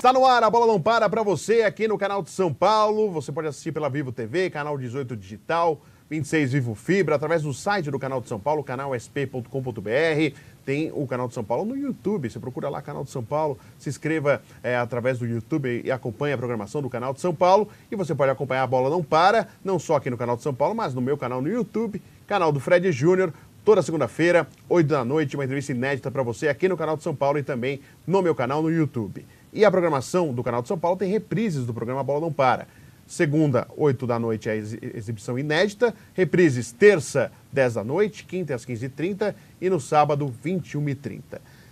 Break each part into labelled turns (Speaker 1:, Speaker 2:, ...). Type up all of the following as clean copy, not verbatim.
Speaker 1: Está no ar, a bola não para você aqui no canal de São Paulo. Você pode assistir pela Vivo TV, canal 18 Digital, 26 Vivo Fibra, através do site do canal de São Paulo, canalsp.com.br. Tem o canal de São Paulo no YouTube. Você procura lá, canal de São Paulo, se inscreva através do YouTube e acompanhe a programação do canal de São Paulo. E você pode acompanhar a bola não para, não só aqui no canal de São Paulo, mas no meu canal no YouTube, canal do Fred Júnior. Toda segunda-feira, 8 da noite, uma entrevista inédita para você aqui no canal de São Paulo e também no meu canal no YouTube. E a programação do canal de São Paulo tem reprises do programa Bola Não Para. Segunda, 8 da noite, é a exibição inédita. Reprises terça, 10 da noite, quinta às 15h30 e no sábado, 21h30.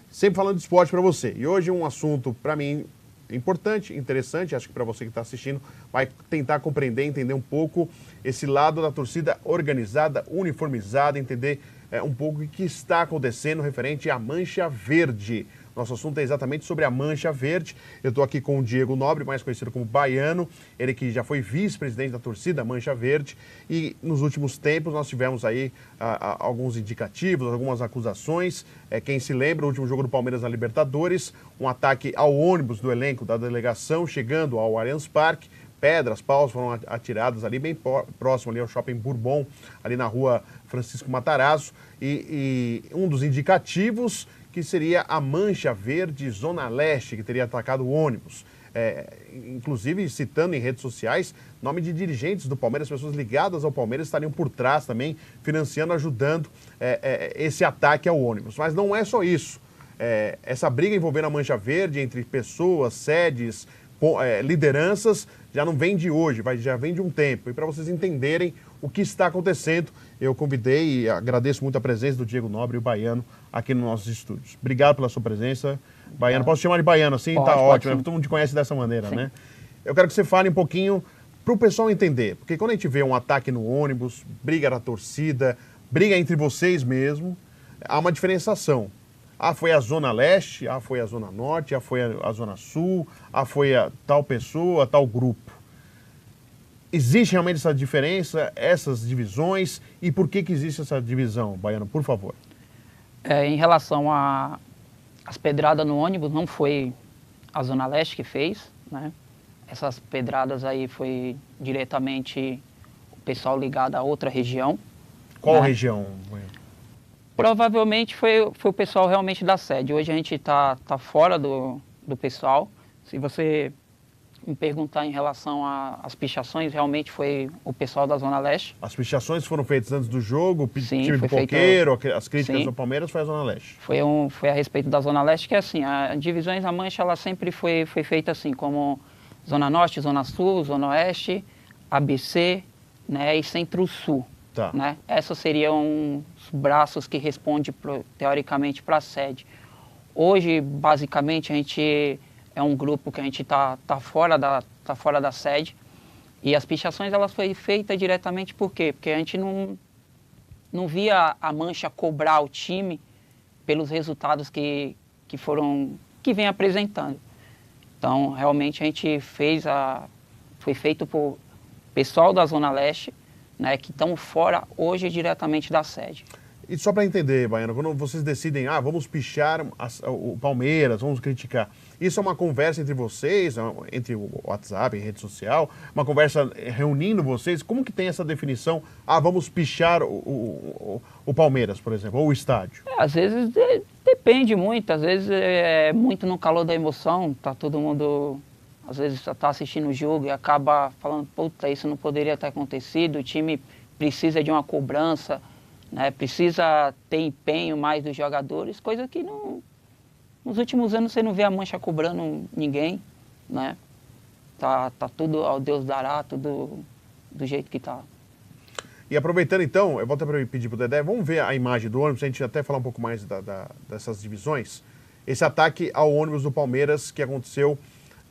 Speaker 1: Sempre falando de esporte para você. E hoje um assunto, para mim, importante, interessante, acho que para você que está assistindo, vai tentar compreender, entender um pouco esse lado da torcida organizada, uniformizada, entender um pouco o que está acontecendo referente à Mancha Verde. Nosso assunto é exatamente sobre a Mancha Verde. Eu estou aqui com o Diego Nobre, mais conhecido como Baiano, ele que já foi vice-presidente da torcida Mancha Verde, e nos últimos tempos nós tivemos aí alguns indicativos, algumas acusações. Quem se lembra, o último jogo do Palmeiras na Libertadores, um ataque ao ônibus do elenco da delegação, chegando ao Allianz Parque. Pedras, paus foram atiradas ali bem próximo ali ao Shopping Bourbon, ali na rua Francisco Matarazzo, e um dos indicativos que seria a Mancha Verde Zona Leste, que teria atacado o ônibus. Inclusive citando em redes sociais, nome de dirigentes do Palmeiras, pessoas ligadas ao Palmeiras estariam por trás também, financiando, ajudando esse ataque ao ônibus. Mas não é só isso. Essa briga envolvendo a Mancha Verde entre pessoas, sedes, lideranças, já não vem de hoje, já vem de um tempo. E para vocês entenderem o que está acontecendo, eu convidei e agradeço muito a presença do Diego Nobre e o Baiano aqui nos nossos estúdios. Obrigado pela sua presença. Baiano, posso chamar de Baiano assim? Tá ótimo, todo mundo te conhece dessa maneira, sim, né? Eu quero que você fale um pouquinho para o pessoal entender, porque quando a gente vê um ataque no ônibus, briga da torcida, briga entre vocês mesmo, há uma diferenciação. Foi a Zona Leste, foi a Zona Norte, foi a Zona Sul, foi a tal pessoa, tal grupo. Existe realmente essa diferença, essas divisões, e por que existe essa divisão, Baiano, por favor?
Speaker 2: Em relação às pedradas no ônibus, não foi a Zona Leste que fez, né? Essas pedradas aí foi diretamente o pessoal ligado a outra região.
Speaker 1: Qual
Speaker 2: né?
Speaker 1: Região, Baiano?
Speaker 2: Provavelmente foi o pessoal realmente da sede. Hoje a gente tá fora do pessoal. Se você me perguntar em relação às pichações, realmente foi o pessoal da Zona Leste. As
Speaker 1: pichações foram feitas antes do jogo,
Speaker 2: sim,
Speaker 1: time pipoqueiro, as críticas do Palmeiras, foi a Zona Leste.
Speaker 2: Foi a respeito da Zona Leste, que é assim, a divisões da Mancha, ela sempre foi feita assim, como Zona Norte, Zona Sul, Zona Oeste, ABC, né, e Centro-Sul.
Speaker 1: Tá.
Speaker 2: Né? Esses seriam os braços que respondem, teoricamente, para a sede. Hoje, basicamente, a gente é um grupo que a gente tá fora da sede. E as pichações, elas foram feitas diretamente por quê? Porque a gente não via a Mancha cobrar o time pelos resultados que vem apresentando. Então, realmente, a gente foi feito por pessoal da Zona Leste, né, que estão fora hoje diretamente da sede.
Speaker 1: E só para entender, Baiano, quando vocês decidem, vamos pichar o Palmeiras, vamos criticar, isso é uma conversa entre vocês, entre o WhatsApp, rede social, uma conversa reunindo vocês, como que tem essa definição, vamos pichar o Palmeiras, por exemplo, ou o estádio?
Speaker 2: Às vezes depende muito, às vezes é muito no calor da emoção, tá todo mundo... Às vezes está assistindo o jogo e acaba falando, puta, isso não poderia ter acontecido, o time precisa de uma cobrança, né? Precisa ter empenho mais dos jogadores, coisa que nos últimos anos você não vê a Mancha cobrando ninguém, né? Tá tudo ao Deus dará, tudo do jeito que tá.
Speaker 1: E aproveitando então, eu vou até pedir pro Dedé, vamos ver a imagem do ônibus, a gente até falar um pouco mais dessas divisões. Esse ataque ao ônibus do Palmeiras que aconteceu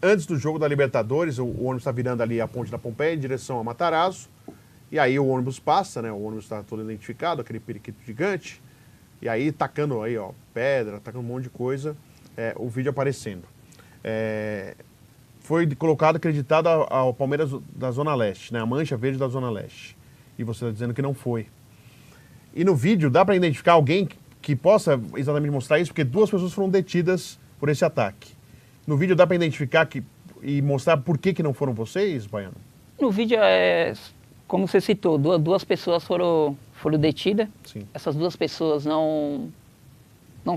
Speaker 1: antes do jogo da Libertadores, o ônibus está virando ali a ponte da Pompeia em direção a Matarazzo, e aí o ônibus passa, né? O ônibus está todo identificado, aquele periquito gigante, e aí tacando aí, pedra, tacando um monte de coisa, o vídeo aparecendo. Foi colocado, acreditado ao Palmeiras da Zona Leste, né? A Mancha Verde da Zona Leste. E você está dizendo que não foi. E no vídeo dá para identificar alguém que possa exatamente mostrar isso, porque 2 pessoas foram detidas por esse ataque. No vídeo dá para identificar e mostrar por que não foram vocês, Baiano?
Speaker 2: No vídeo, como você citou, duas pessoas foram detidas.
Speaker 1: Sim.
Speaker 2: Essas duas pessoas não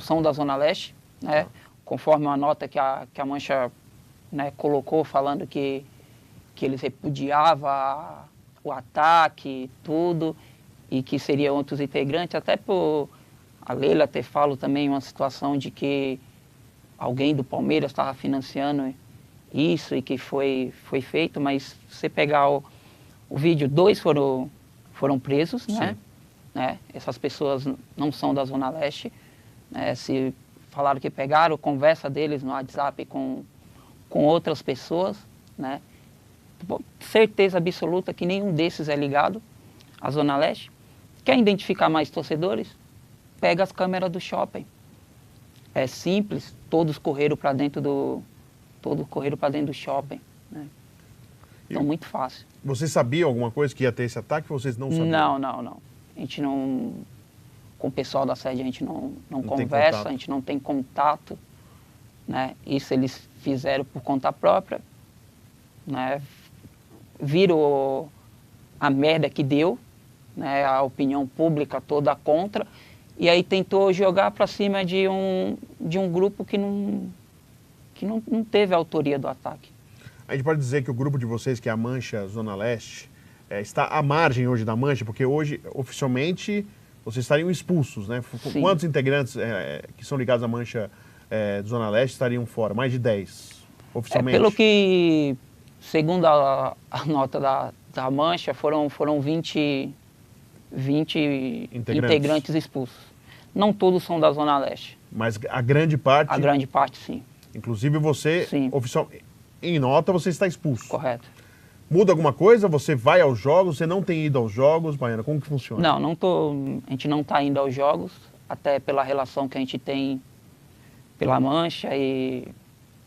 Speaker 2: são da Zona Leste, né? Conforme uma nota que a Mancha, né, colocou, falando que eles repudiavam o ataque, tudo, e que seriam outros integrantes, até por a Leila ter falado também uma situação de que alguém do Palmeiras estava financiando isso e que foi feito, mas se você pegar o vídeo, 2 foram presos, né? Essas pessoas não são da Zona Leste, né? Se falaram que pegaram conversa deles no WhatsApp com outras pessoas, né? Certeza absoluta que nenhum desses é ligado à Zona Leste. Quer identificar mais torcedores? Pega as câmeras do shopping. É simples, todos correram para dentro do shopping, né? Então, muito fácil.
Speaker 1: Vocês sabiam alguma coisa que ia ter esse ataque ou vocês não sabiam?
Speaker 2: Não. A gente não... Com o pessoal da sede a gente não conversa, a gente não tem contato, né? Isso eles fizeram por conta própria, né? Viram a merda que deu, né? A opinião pública toda contra, e aí tentou jogar para cima de um grupo que não teve a autoria do ataque.
Speaker 1: A gente pode dizer que o grupo de vocês, que é a Mancha Zona Leste, está à margem hoje da Mancha, porque hoje, oficialmente, vocês estariam expulsos, né?
Speaker 2: Sim.
Speaker 1: Quantos integrantes que são ligados à Mancha Zona Leste estariam fora? Mais de 10, oficialmente?
Speaker 2: Pelo que, segundo a nota da Mancha, foram 20 integrantes expulsos. Não todos são da Zona Leste.
Speaker 1: Mas a grande parte?
Speaker 2: A grande parte, sim.
Speaker 1: Inclusive você,
Speaker 2: sim.
Speaker 1: Em nota, você está expulso.
Speaker 2: Correto.
Speaker 1: Muda alguma coisa? Você vai aos jogos? Você não tem ido aos jogos, Baiana? Como que funciona?
Speaker 2: A gente não está indo aos jogos, até pela relação que a gente tem pela Mancha e,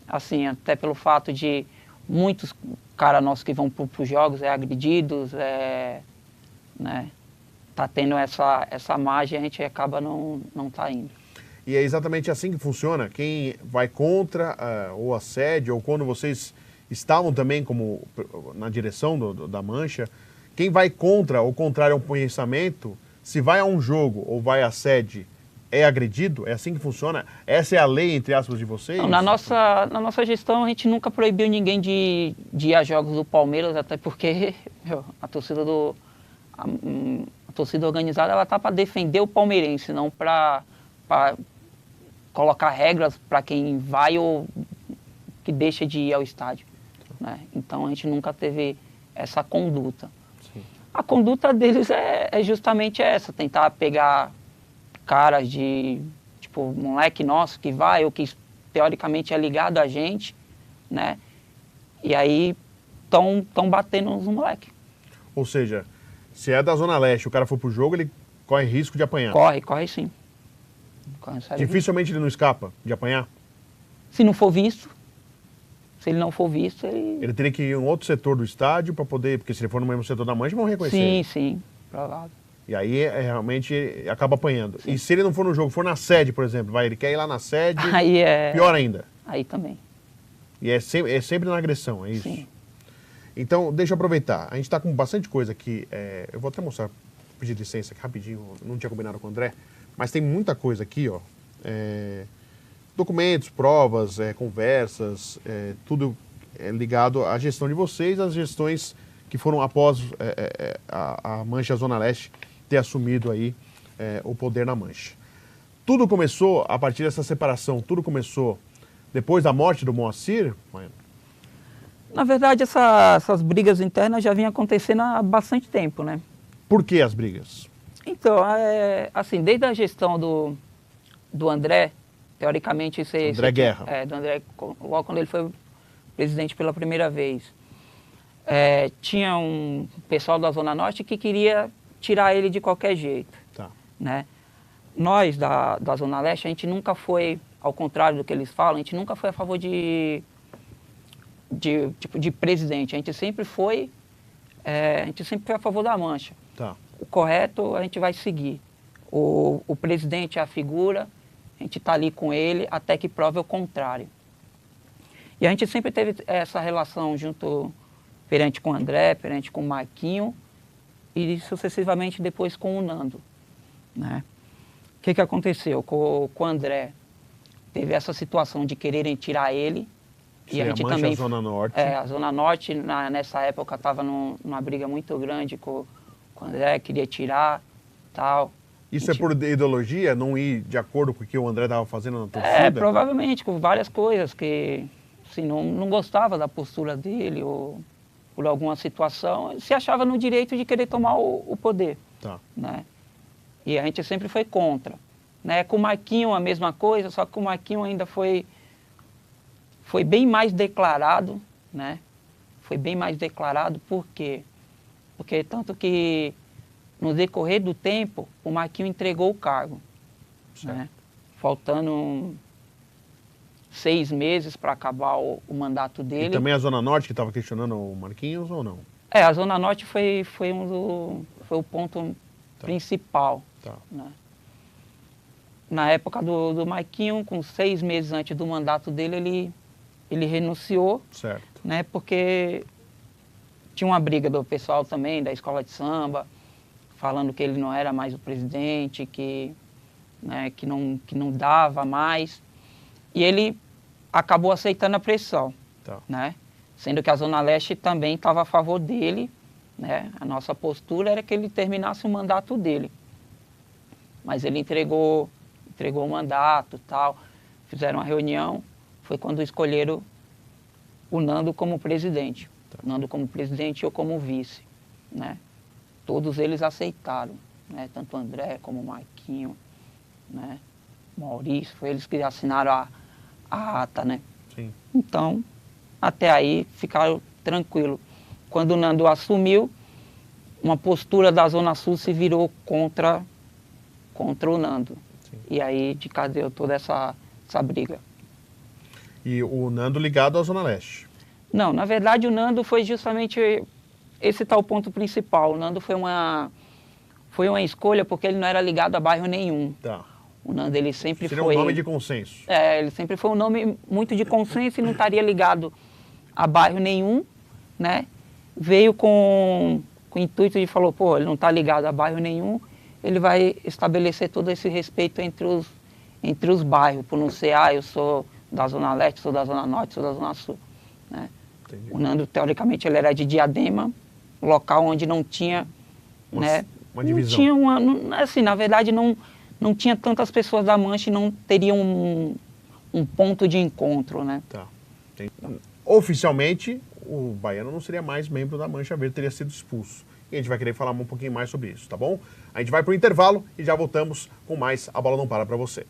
Speaker 2: assim, até pelo fato de muitos caras nossos que vão para os jogos agredidos, né? Tá tendo essa margem, a gente acaba não tá indo.
Speaker 1: E é exatamente assim que funciona? Quem vai contra ou a sede, ou quando vocês estavam também como na direção da Mancha, quem vai contra ou contrário a um pensamento, se vai a um jogo ou vai à sede, é agredido? É assim que funciona? Essa é a lei, entre aspas, de vocês?
Speaker 2: Não, na nossa gestão, a gente nunca proibiu ninguém de ir a jogos do Palmeiras, até porque a torcida a torcida organizada, ela tá para defender o palmeirense, não para colocar regras para quem vai ou que deixa de ir ao estádio, né? Então, a gente nunca teve essa conduta.
Speaker 1: Sim.
Speaker 2: A conduta deles é justamente essa, tentar pegar caras de, tipo, moleque nosso que vai, ou que teoricamente é ligado a gente, né? E aí estão batendo nos moleques.
Speaker 1: Ou seja, se é da Zona Leste, o cara for pro jogo, ele corre risco de apanhar.
Speaker 2: Corre sim.
Speaker 1: Dificilmente ele não escapa de apanhar?
Speaker 2: Se não for visto, se ele não for visto,
Speaker 1: ele teria que ir em um outro setor do estádio para poder, porque se ele for no mesmo setor da Mancha, vão reconhecer ele.
Speaker 2: Sim, provável.
Speaker 1: E aí, realmente, acaba apanhando. Sim. E se ele não for no jogo, for na sede, por exemplo, ele quer ir lá na sede,
Speaker 2: aí
Speaker 1: pior ainda.
Speaker 2: Aí também.
Speaker 1: E é sempre na agressão, é isso?
Speaker 2: Sim.
Speaker 1: Então, deixa eu aproveitar. A gente está com bastante coisa aqui. Eu vou até mostrar, pedir licença aqui rapidinho, não tinha combinado com o André, mas tem muita coisa aqui, ó. Documentos, provas, conversas, tudo ligado à gestão de vocês, às gestões que foram após a Mancha Zona Leste ter assumido aí o poder na Mancha. Tudo começou a partir dessa separação, tudo começou depois da morte do Moacir?
Speaker 2: Na verdade, essas brigas internas já vinham acontecendo há bastante tempo, né?
Speaker 1: Por que as brigas?
Speaker 2: Então, assim, desde a gestão do André, teoricamente...
Speaker 1: André Guerra.
Speaker 2: Do André, logo quando ele foi presidente pela primeira vez. Tinha um pessoal da Zona Norte que queria tirar ele de qualquer jeito.
Speaker 1: Tá.
Speaker 2: Né? Nós, da Zona Leste, a gente nunca foi, ao contrário do que eles falam, a gente nunca foi a favor de presidente. A gente sempre foi a favor da Mancha.
Speaker 1: Tá.
Speaker 2: O correto a gente vai seguir. O presidente é a figura, a gente está ali com ele até que prove o contrário. E a gente sempre teve essa relação junto, perante com o André, perante com o Marquinho e sucessivamente depois com o Nando, né? O que aconteceu com o André? Teve essa situação de quererem tirar ele. E a gente também,
Speaker 1: a Zona Norte.
Speaker 2: a Zona Norte, nessa época, estava numa briga muito grande com o André, queria tirar, tal.
Speaker 1: Isso é por ideologia? Não ir de acordo com o que o André estava fazendo na torcida?
Speaker 2: Provavelmente, com várias coisas, que assim, não gostava da postura dele, ou por alguma situação, se achava no direito de querer tomar o poder.
Speaker 1: Tá.
Speaker 2: Né? E a gente sempre foi contra. Né? Com o Marquinho a mesma coisa, só que o Marquinho ainda foi bem mais declarado, né? Foi bem mais declarado, por quê? Porque tanto que no decorrer do tempo, o Marquinho entregou o cargo. Né? Faltando 6 meses para acabar o mandato dele.
Speaker 1: E também a Zona Norte que estava questionando o Marquinhos ou não?
Speaker 2: A Zona Norte foi o ponto principal.
Speaker 1: Tá.
Speaker 2: Né? Na época do Marquinho, com 6 meses antes do mandato dele, ele renunciou.
Speaker 1: Certo.
Speaker 2: Né, porque tinha uma briga do pessoal também, da escola de samba, falando que ele não era mais o presidente, que não dava mais. E ele acabou aceitando a pressão.
Speaker 1: Tá.
Speaker 2: Né? Sendo que a Zona Leste também estava a favor dele. Né? A nossa postura era que ele terminasse o mandato dele. Mas ele entregou o mandato e tal. Fizeram uma reunião. Foi quando escolheram o Nando como presidente.
Speaker 1: Tá.
Speaker 2: O Nando como presidente e eu como vice. Né? Todos eles aceitaram. Né? Tanto o André como o Marquinho. Né? Maurício, foi eles que assinaram a ata. Né?
Speaker 1: Sim.
Speaker 2: Então, até aí ficaram tranquilos. Quando o Nando assumiu, uma postura da Zona Sul se virou contra o Nando.
Speaker 1: Sim.
Speaker 2: E aí desencadeou toda essa briga.
Speaker 1: E o Nando ligado à Zona Leste?
Speaker 2: Não, na verdade o Nando foi justamente esse tal ponto principal. O Nando foi uma escolha porque ele não era ligado a bairro nenhum.
Speaker 1: Tá.
Speaker 2: O Nando, ele sempre
Speaker 1: Seria
Speaker 2: foi...
Speaker 1: um nome de consenso.
Speaker 2: Ele sempre foi um nome muito de consenso e não estaria ligado a bairro nenhum, né? Veio com o intuito de falar, pô, ele não está ligado a bairro nenhum, ele vai estabelecer todo esse respeito entre os bairros, por não ser, eu sou da Zona Leste, sou da Zona Norte, sou da Zona Sul. Né?
Speaker 1: Entendi.
Speaker 2: O Nando, teoricamente, ele era de Diadema, local onde não tinha...
Speaker 1: Uma divisão.
Speaker 2: Não tinha assim, na verdade, não tinha tantas pessoas da Mancha e não teria um ponto de encontro, né?
Speaker 1: Tá. Oficialmente, o Baiano não seria mais membro da Mancha Verde, teria sido expulso. E a gente vai querer falar um pouquinho mais sobre isso, tá bom? A gente vai para o intervalo e já voltamos com mais A Bola Não Para para você.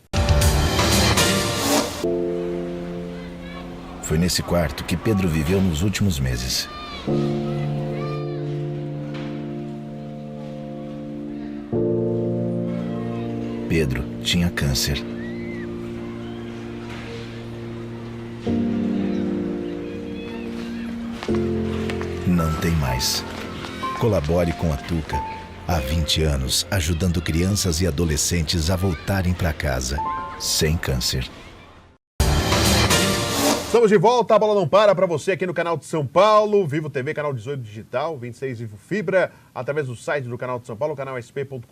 Speaker 3: Foi nesse quarto que Pedro viveu nos últimos meses. Pedro tinha câncer. Não tem mais. Colabore com a Tuca. Há 20 anos, ajudando crianças e adolescentes a voltarem para casa sem câncer.
Speaker 1: Estamos de volta, A Bola Não Para você aqui no canal de São Paulo, Vivo TV, canal 18 Digital, 26 Vivo Fibra, através do site do canal de São Paulo, canal sp.com.br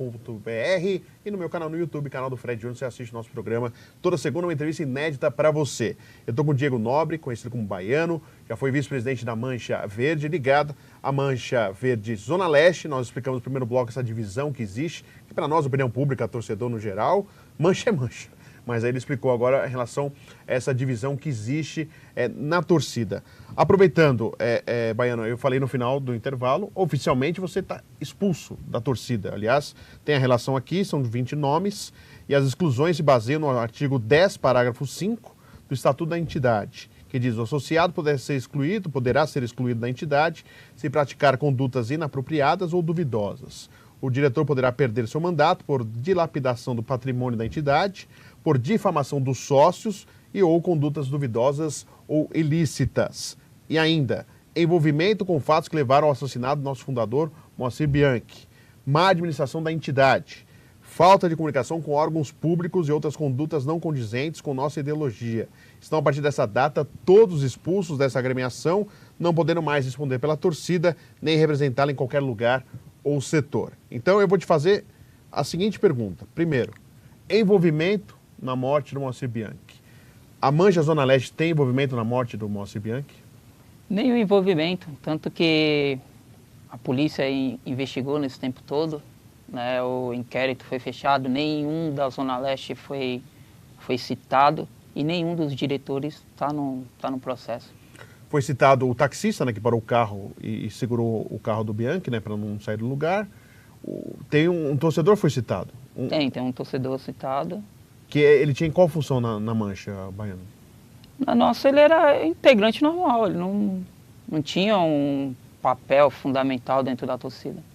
Speaker 1: e no meu canal no YouTube, canal do Fred Júnior, você assiste o nosso programa toda segunda, uma entrevista inédita para você. Eu estou com o Diego Nobre, conhecido como Baiano, já foi vice-presidente da Mancha Verde, ligado à Mancha Verde Zona Leste. Nós explicamos no primeiro bloco essa divisão que existe, que para nós, opinião pública, torcedor no geral, mancha é mancha. Mas aí ele explicou agora em relação a essa divisão que existe na torcida. Aproveitando, Baiano, eu falei no final do intervalo, oficialmente você está expulso da torcida. Aliás, tem a relação aqui, são 20 nomes, e as exclusões se baseiam no artigo 10, parágrafo 5 do Estatuto da Entidade, que diz: o associado poderá ser excluído da entidade se praticar condutas inapropriadas ou duvidosas. O diretor poderá perder seu mandato por dilapidação do patrimônio da entidade, por difamação dos sócios e ou condutas duvidosas ou ilícitas. E ainda, envolvimento com fatos que levaram ao assassinato do nosso fundador, Moacir Bianchi, má administração da entidade, falta de comunicação com órgãos públicos e outras condutas não condizentes com nossa ideologia. Estão, a partir dessa data, todos expulsos dessa agremiação, não podendo mais responder pela torcida, nem representá-la em qualquer lugar ou setor. Então, eu vou te fazer a seguinte pergunta. Primeiro, envolvimento na morte do Moacir Bianchi. A Mancha Zona Leste tem envolvimento na morte do Moacir Bianchi?
Speaker 2: Nenhum envolvimento, tanto que a polícia investigou nesse tempo todo, né, o inquérito foi fechado, nenhum da Zona Leste foi citado e nenhum dos diretores está no processo.
Speaker 1: Foi citado o taxista, né, que parou o carro e segurou o carro do Bianchi, né, para não sair do lugar. Tem um torcedor foi citado?
Speaker 2: Tem um torcedor citado.
Speaker 1: Que ele tinha qual função na Mancha, Baiano?
Speaker 2: Na nossa, ele era integrante normal, ele não tinha um papel fundamental dentro da torcida.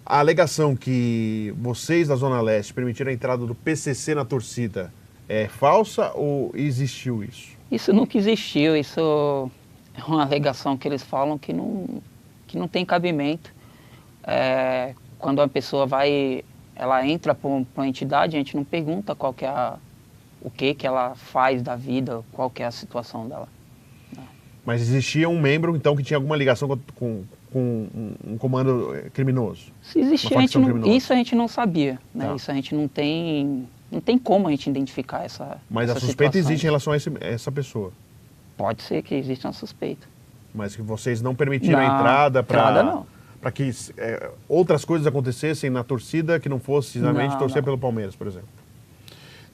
Speaker 1: A alegação que vocês da Zona Leste permitiram a entrada do PCC na torcida é falsa ou existiu isso?
Speaker 2: Isso nunca existiu, isso é uma alegação que eles falam que não tem cabimento. Quando uma pessoa ela entra para uma entidade, a gente não pergunta qual que é o que ela faz da vida, qual que é a situação dela.
Speaker 1: Mas existia um membro, então, que tinha alguma ligação com um comando criminoso?
Speaker 2: Se existia, isso a gente não sabia. Né?
Speaker 1: Tá.
Speaker 2: Isso a gente não tem como a gente identificar essa
Speaker 1: Mas a suspeita existe em relação a essa pessoa?
Speaker 2: Pode ser que exista uma suspeita.
Speaker 1: Mas que vocês não permitiram a entrada para que outras coisas acontecessem na torcida que não fosse exatamente torcer pelo Palmeiras, por exemplo.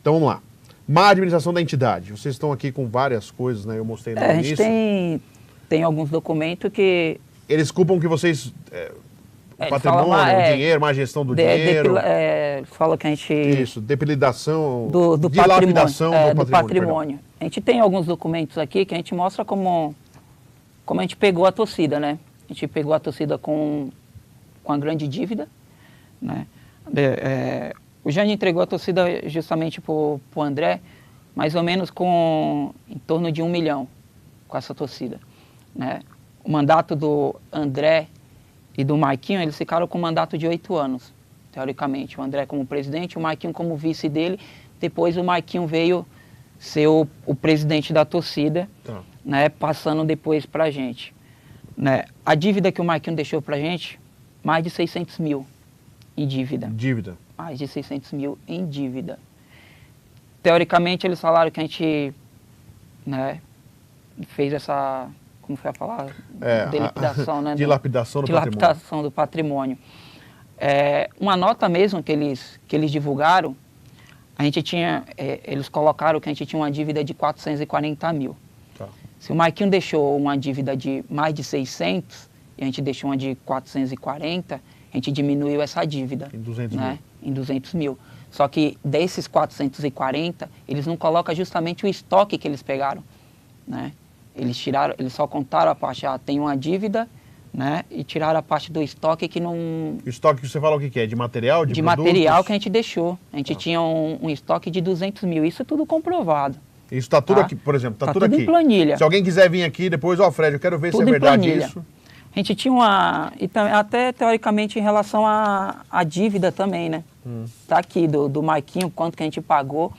Speaker 1: Então, vamos lá. Má administração da entidade. Vocês estão aqui com várias coisas, né? Eu mostrei no início.
Speaker 2: A gente tem alguns documentos que...
Speaker 1: Eles culpam que vocês... patrimônio, dinheiro, má gestão do dinheiro.
Speaker 2: Fala que a gente...
Speaker 1: Isso, dilapidação
Speaker 2: do patrimônio. A gente tem alguns documentos aqui que a gente mostra como a gente pegou a torcida, né? A gente pegou a torcida com a grande dívida, né? O Jânio entregou a torcida justamente para o André, mais ou menos em torno de 1 milhão com essa torcida, né? O mandato do André e do Marquinho, eles ficaram com um mandato de 8 anos, teoricamente. O André como presidente, o Marquinho como vice dele. Depois o Marquinho veio ser o presidente da torcida, né, passando depois para a gente. Né? A dívida que o Marquinho deixou para a gente, mais de 600 mil em dívida. Mais de 600 mil em dívida. Teoricamente, eles falaram que a gente, né, fez essa... Como foi a palavra? Dilapidação, né?
Speaker 1: Dilapidação
Speaker 2: do patrimônio. Uma nota mesmo que eles divulgaram, a gente tinha, eles colocaram que a gente tinha uma dívida de 440 mil. Tá. Se o Marquinho deixou uma dívida de mais de 600 e a gente deixou uma de 440, a gente diminuiu essa dívida.
Speaker 1: Em 200
Speaker 2: né?
Speaker 1: mil.
Speaker 2: Em 200 mil. Só que desses 440, eles não colocam justamente o estoque que eles pegaram, né? Eles só contaram a parte, tem uma dívida, né? E tiraram a parte do estoque que não...
Speaker 1: O estoque que você fala o que é? De material, de produtos?
Speaker 2: Material que a gente deixou. A gente tinha um estoque de 200 mil. Isso é tudo comprovado.
Speaker 1: Isso está tudo aqui, por exemplo, está tudo aqui.
Speaker 2: Em planilha.
Speaker 1: Se alguém quiser vir aqui depois, Fred, eu quero ver
Speaker 2: tudo
Speaker 1: se é verdade isso.
Speaker 2: A gente tinha até teoricamente em relação à dívida também, né? Tá aqui, do Marquinho, quanto que a gente pagou.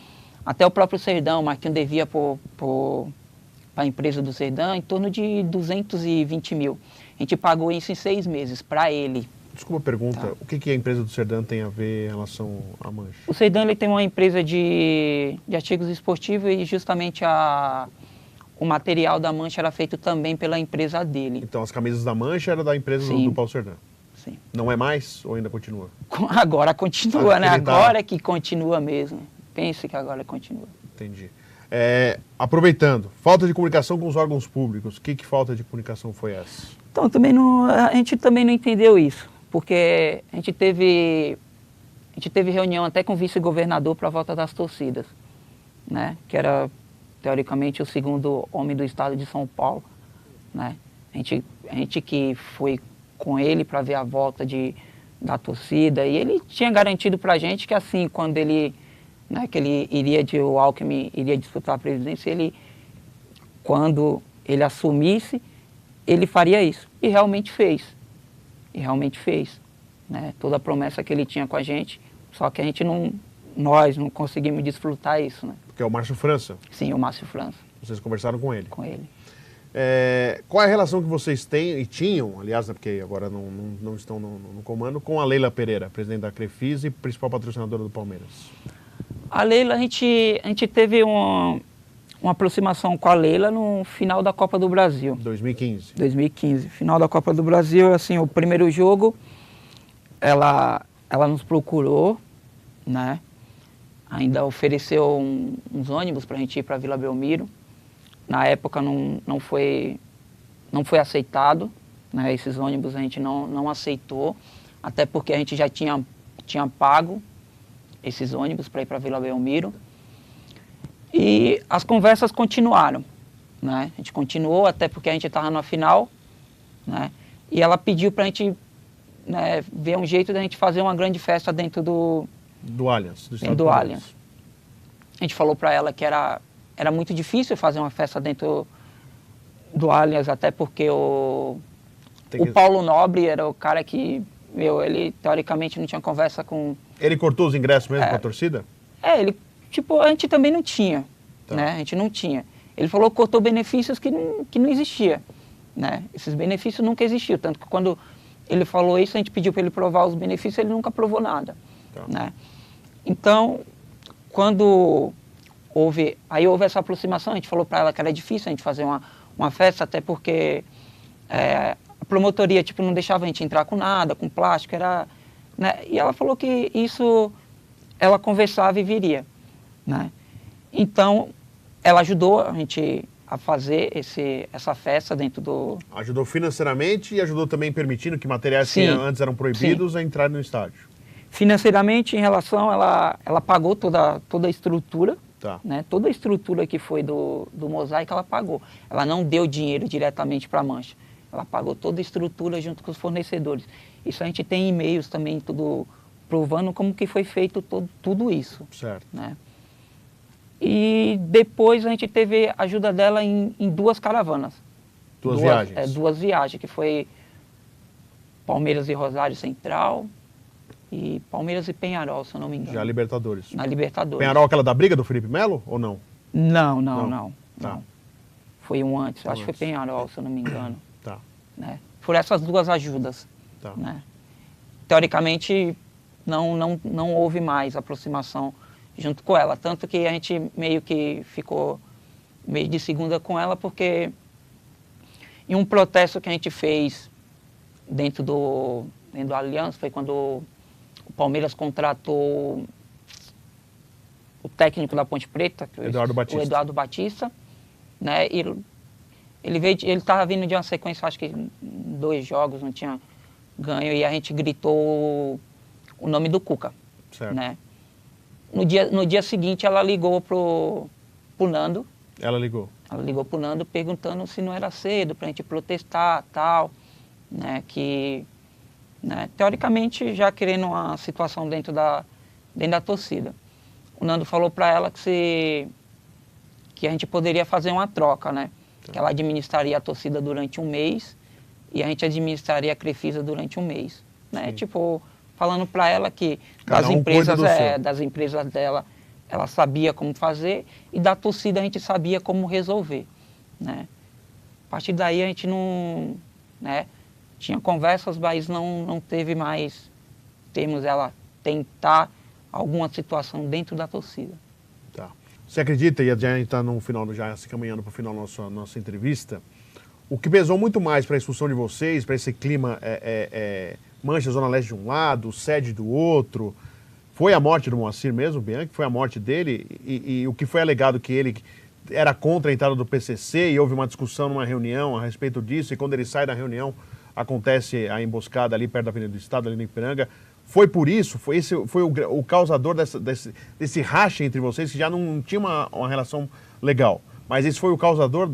Speaker 2: Até o próprio Serdão, o Marquinho devia para a empresa do Serdão em torno de 220 mil. A gente pagou isso em 6 meses, para ele.
Speaker 1: Desculpa a pergunta, o que a empresa do Serdão tem a ver em relação à Mancha?
Speaker 2: O Serdão ele tem uma empresa de artigos esportivos e justamente o material da Mancha era feito também pela empresa dele.
Speaker 1: Então as camisas da Mancha eram da empresa do Paulo Serdão?
Speaker 2: Sim.
Speaker 1: Não é mais ou ainda continua?
Speaker 2: Agora continua, né? Agora que continua mesmo. Pense que agora continua.
Speaker 1: Entendi. Aproveitando, falta de comunicação com os órgãos públicos. Que falta de comunicação foi essa?
Speaker 2: Então, a gente também não entendeu isso, porque a gente teve reunião até com o vice-governador para a volta das torcidas, né? Que era, teoricamente, o segundo homem do estado de São Paulo, né? A gente que foi com ele para ver a volta da torcida, e ele tinha garantido para a gente que assim, quando ele... Né, que o Alckmin iria disputar a presidência, quando ele assumisse, ele faria isso. E realmente fez. Né? Toda a promessa que ele tinha com a gente, Só que a gente nós não conseguimos desfrutar isso, né?
Speaker 1: Que é o Márcio França.
Speaker 2: Sim, o Márcio França,
Speaker 1: Vocês conversaram com ele.
Speaker 2: com ele.
Speaker 1: Qual é a relação que vocês têm e tinham, aliás, né, porque agora não estão no comando, com a Leila Pereira, presidente da Crefisa e principal patrocinadora do Palmeiras?
Speaker 2: A Leila, a gente teve uma aproximação com a Leila no final da Copa do Brasil.
Speaker 1: 2015.
Speaker 2: 2015, final da Copa do Brasil, assim, o primeiro jogo, ela nos procurou, né? Ainda ofereceu uns ônibus para a gente ir para Vila Belmiro. Na época não foi aceitado, né? Esses ônibus a gente não aceitou, até porque a gente já tinha pago esses ônibus para ir para Vila Belmiro. E as conversas continuaram, né? A gente continuou até porque a gente estava na final, né? E ela pediu para a gente, né, ver um jeito da gente fazer uma grande festa dentro do
Speaker 1: Allianz.
Speaker 2: Do Allianz. A gente falou para ela que era muito difícil fazer uma festa dentro do Allianz, até porque o Paulo Nobre era o cara que, ele teoricamente não tinha conversa com...
Speaker 1: Ele cortou os ingressos mesmo com a torcida?
Speaker 2: Ele, tipo, a gente também não tinha,
Speaker 1: Tá.
Speaker 2: né? A gente não tinha. Ele falou que cortou benefícios que não existia, né? Esses benefícios nunca existiam, tanto que quando ele falou isso, a gente pediu para ele provar os benefícios, ele nunca provou nada,
Speaker 1: Tá.
Speaker 2: né? Então, quando houve essa aproximação, a gente falou para ela que era difícil a gente fazer uma festa, até porque a promotoria, tipo, não deixava a gente entrar com nada, com plástico, né? E ela falou que isso ela conversava e viria, né? Então, ela ajudou a gente a fazer essa festa dentro do...
Speaker 1: Ajudou financeiramente e ajudou também permitindo que materiais que
Speaker 2: Sim.
Speaker 1: antes eram proibidos a entrarem no estádio.
Speaker 2: Financeiramente, em relação, ela pagou toda a estrutura,
Speaker 1: Tá.
Speaker 2: né? Toda a estrutura que foi do Mosaico, ela pagou. Ela não deu dinheiro diretamente para a Mancha. Ela pagou toda a estrutura junto com os fornecedores. Isso a gente tem e-mails também, tudo provando como que foi feito tudo isso.
Speaker 1: Certo.
Speaker 2: Né? E depois a gente teve a ajuda dela em 2 caravanas.
Speaker 1: Duas viagens.
Speaker 2: 2 viagens, que foi Palmeiras e Rosário Central e Palmeiras e Penharol, se eu não me engano.
Speaker 1: Já Libertadores.
Speaker 2: Na Libertadores.
Speaker 1: Penharol, aquela da briga do Felipe Melo ou não?
Speaker 2: Não.
Speaker 1: Tá.
Speaker 2: Foi um antes, acho que foi
Speaker 1: antes.
Speaker 2: Penharol, se eu não me engano.
Speaker 1: Tá.
Speaker 2: Né? Foram essas 2 ajudas.
Speaker 1: Tá.
Speaker 2: Né? Teoricamente, não houve mais aproximação junto com ela. Tanto que a gente meio que ficou meio de segunda com ela, porque em um protesto que a gente fez dentro do Allianz, foi quando o Palmeiras contratou o técnico da Ponte Preta,
Speaker 1: O Eduardo Batista.
Speaker 2: Né? E ele estava vindo de uma sequência, acho que 2 jogos, não tinha ganho, e a gente gritou o nome do Cuca.
Speaker 1: Certo.
Speaker 2: Né? No dia seguinte, ela ligou pro Nando.
Speaker 1: Ela ligou.
Speaker 2: Ela ligou pro Nando perguntando se não era cedo para a gente protestar, tal, né? Que, né, teoricamente, já querendo uma situação dentro da torcida. O Nando falou para ela que a gente poderia fazer uma troca, né? Que ela administraria a torcida durante 1 mês e a gente administraria a Crefisa durante 1 mês, né?
Speaker 1: Sim.
Speaker 2: Tipo, falando para ela que
Speaker 1: Cada um cuida do seu.
Speaker 2: das empresas dela, ela sabia como fazer, e da torcida a gente sabia como resolver, né? A partir daí a gente não, né, tinha conversas, mas não teve mais termos ela tentar alguma situação dentro da torcida.
Speaker 1: Tá. Você acredita, e a gente está no final, já se caminhando para o final da nossa entrevista, o que pesou muito mais para a expulsão de vocês, para esse clima Mancha, Zona Leste de um lado, sede do outro, foi a morte do Moacir mesmo, Bianchi? Foi a morte dele? E o que foi alegado que ele era contra a entrada do PCC e houve uma discussão numa reunião a respeito disso, e quando ele sai da reunião acontece a emboscada ali perto da Avenida do Estado, ali no Ipiranga. Foi por isso? Foi o causador desse racha entre vocês, que já não tinha uma relação legal? Mas esse foi o causador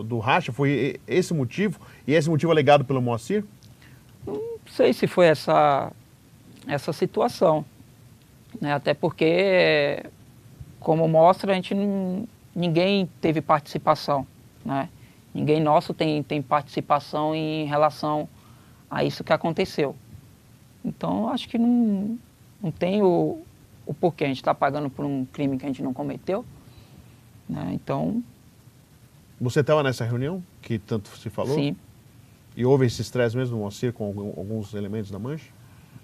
Speaker 1: do racha? Foi esse motivo? E esse motivo alegado pelo Moacir?
Speaker 2: Não sei se foi essa situação, né? Até porque, como mostra, ninguém teve participação, né? Ninguém nosso tem participação em relação a isso que aconteceu. Então, acho que Não tem o porquê. A gente está pagando por um crime que a gente não cometeu, né? Então...
Speaker 1: Você estava nessa reunião que tanto se falou?
Speaker 2: Sim.
Speaker 1: E houve esse estresse mesmo no Moacir com alguns elementos da Mancha?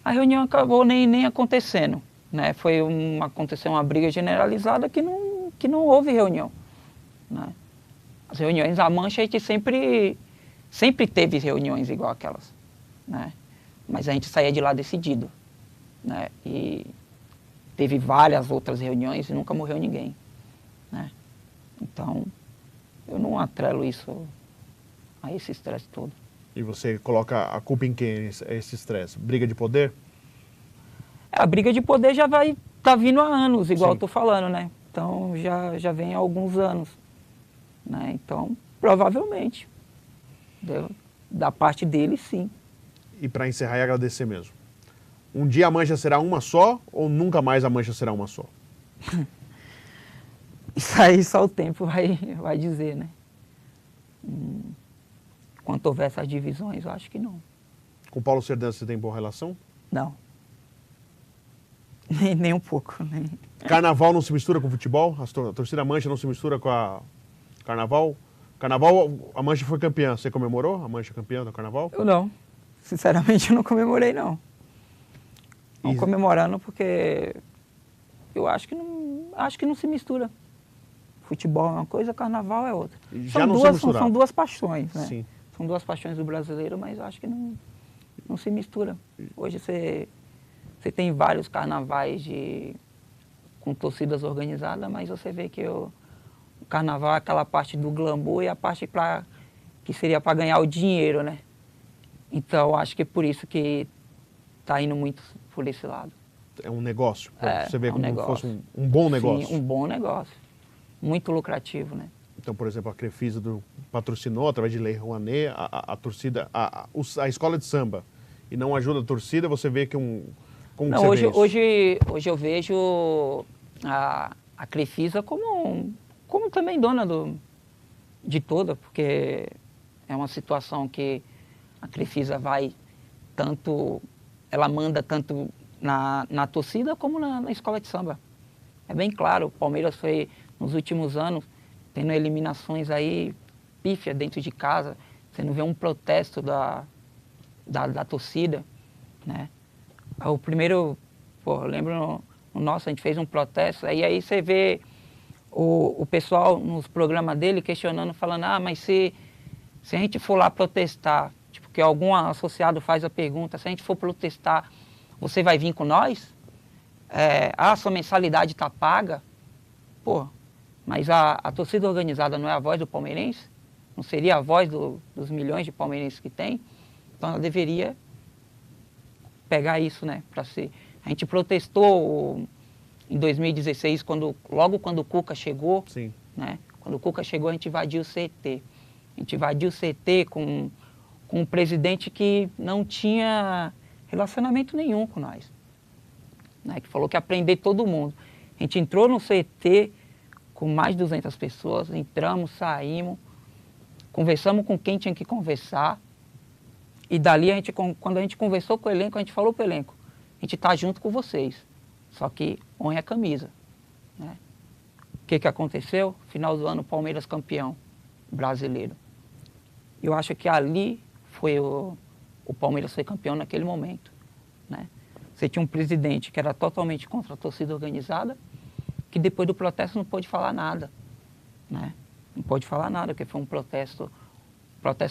Speaker 2: A reunião acabou nem acontecendo, né? Aconteceu uma briga generalizada que não houve reunião, né? As reuniões da Mancha, a gente sempre teve reuniões igual aquelas, né? Mas a gente saía de lá decidido, né? E teve várias outras reuniões e nunca morreu ninguém, né? Então, eu não atrelo isso a esse estresse todo.
Speaker 1: E você coloca a culpa em quem, esse estresse? Briga de poder?
Speaker 2: A briga de poder já tá vindo há anos, igual
Speaker 1: Sim.
Speaker 2: eu tô falando, né? Então, já vem há alguns anos, né? Então, provavelmente, da parte dele, sim.
Speaker 1: E para encerrar e agradecer mesmo. Um dia a Mancha será uma só ou nunca mais a Mancha será uma só?
Speaker 2: Isso aí só o tempo vai dizer, né? Quanto houver essas divisões, eu acho que não.
Speaker 1: Com o Paulo Cerdan você tem boa relação?
Speaker 2: Não. Nem um pouco. Nem.
Speaker 1: Carnaval não se mistura com futebol? A torcida Mancha não se mistura com a Carnaval? Carnaval, a Mancha foi campeã. Você comemorou a Mancha campeã do Carnaval?
Speaker 2: Eu não. Sinceramente, eu não comemorei, não. Não comemorando porque eu acho que não se mistura. Futebol é uma coisa, Carnaval é outra.
Speaker 1: Já não se misturava.
Speaker 2: São duas paixões, né?
Speaker 1: Sim.
Speaker 2: São duas paixões do brasileiro, mas eu acho que não se mistura. Hoje você tem vários carnavais com torcidas organizadas, mas você vê que o Carnaval é aquela parte do glamour e a parte que seria para ganhar o dinheiro, né? Então, acho que é por isso que está indo muito por esse lado.
Speaker 1: É um negócio. Você vê
Speaker 2: é um
Speaker 1: como
Speaker 2: negócio.
Speaker 1: fosse um bom negócio.
Speaker 2: Sim, um bom negócio. Muito lucrativo, né?
Speaker 1: Então, por exemplo, a Crefisa patrocinou, através de Lei Rouanet, a torcida, a escola de samba, e não ajuda a torcida, você vê que como
Speaker 2: não,
Speaker 1: você vê isso?
Speaker 2: Hoje eu vejo a Crefisa como também dona de toda, porque é uma situação que a Crefisa ela manda tanto na torcida como na escola de samba. É bem claro, o Palmeiras foi, nos últimos anos, tendo eliminações aí pífias dentro de casa, você não vê um protesto da torcida, né? O primeiro, eu lembro no nosso, a gente fez um protesto, aí você vê o pessoal nos programas dele questionando, falando, mas se a gente for lá protestar, tipo, que algum associado faz a pergunta, se a gente for protestar, você vai vir com nós? Sua mensalidade está paga? Pô, mas a torcida organizada não é a voz do palmeirense? Não seria a voz dos milhões de palmeirenses que tem? Então ela deveria pegar isso, né? A gente protestou em 2016, logo quando o Cuca chegou.
Speaker 1: Sim.
Speaker 2: Né? Quando o Cuca chegou, a gente invadiu o CT. A gente invadiu o CT com um presidente que não tinha relacionamento nenhum com nós, né? Que falou que ia prender todo mundo. A gente entrou no CT com mais de 200 pessoas, entramos, saímos, conversamos com quem tinha que conversar, e dali, quando a gente conversou com o elenco, a gente falou para o elenco, a gente está junto com vocês, só que honre a camisa, né? O que aconteceu? Final do ano, Palmeiras campeão brasileiro. Eu acho que ali foi o Palmeiras foi campeão naquele momento, né? Você tinha um presidente que era totalmente contra a torcida organizada, que depois do protesto não pôde falar nada, né? Não pôde falar nada, porque foi um protesto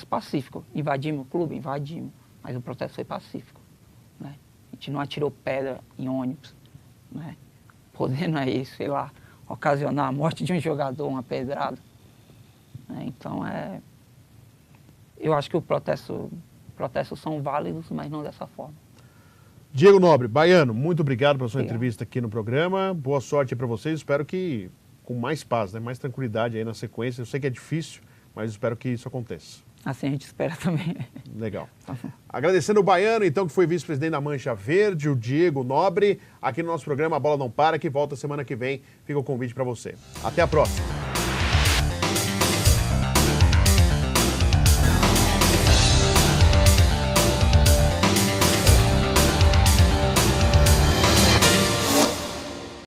Speaker 2: pacífico. Invadimos o clube? Invadimos, mas o protesto foi pacífico, né? A gente não atirou pedra em ônibus, né? Podendo aí, sei lá, ocasionar a morte de um jogador, uma pedrada, né? Então, eu acho que protestos são válidos, mas não dessa forma.
Speaker 1: Diego Nobre, baiano, muito obrigado pela sua entrevista aqui no programa. Boa sorte para vocês. Espero que com mais paz, né? Mais tranquilidade aí na sequência. Eu sei que é difícil, mas espero que isso aconteça.
Speaker 2: Assim a gente espera também.
Speaker 1: Legal. Agradecendo o baiano, então, que foi vice-presidente da Mancha Verde, o Diego Nobre, aqui no nosso programa A Bola Não Para, que volta semana que vem. Fica o convite para você. Até a próxima.